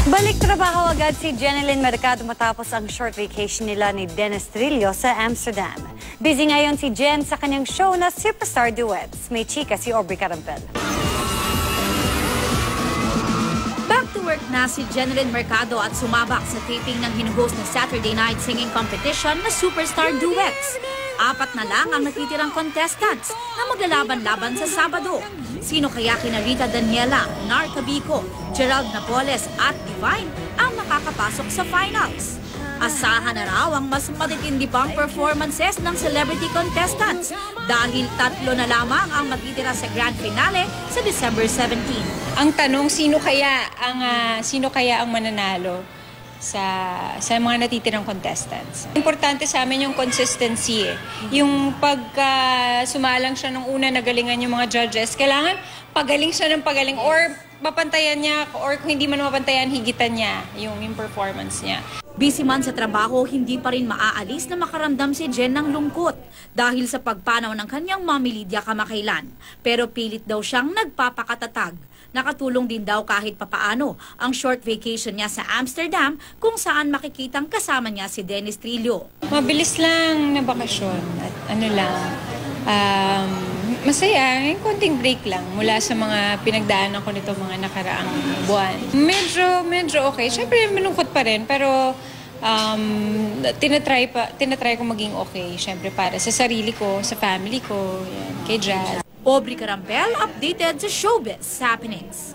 Balik trabaho agad si Jeneline Mercado matapos ang short vacation nila ni Dennis Trillo sa Amsterdam. Busy ngayon si Jen sa kanyang show na Superstar Duets. May chika si Aubrey Carampel. Back to work na si Jeneline Mercado at sumabak sa taping ng hinuhost na Saturday Night Singing Competition na Superstar Duets. 4 na lang ang natitirang contestants na maglalaban-laban sa Sabado. Sino kaya kina Rita Daniela, Nar Cabico, Gerald Napoles at Divine ang makakapasok sa finals? Asahan na raw ang mas matitindi pang performances ng celebrity contestants dahil 3 na lamang ang matitira sa grand finale sa December 17. Ang tanong, sino kaya ang mananalo sa mga natitirang contestants? Importante sa amin yung consistency eh. Yung pagka sumalang siya nung una nagalingan yung mga judges, kailangan pagaling siya ng pagaling or mapantayan niya or kung hindi man mapantayan, higitan niya yung performance niya. Busy man sa trabaho, hindi pa rin maaalis na makaramdam si Jen ng lungkot dahil sa pagpanaw ng kanyang Mommy Lydia kamakailan. Pero pilit daw siyang nagpapakatatag. Nakatulong din daw kahit papaano ang short vacation niya sa Amsterdam kung saan makikitang kasama niya si Dennis Trillo. Mabilis lang na bakasyon at masaya, yung konting break lang mula sa mga pinagdaanan ko nito mga nakaraang buwan. Medyo okay. Siyempre malungkot pa rin pero tinatry ko maging okay. Siyempre para sa sarili ko, sa family ko, yan, kay Jazz. Aubrey Carampel, updated sa Showbiz Happenings.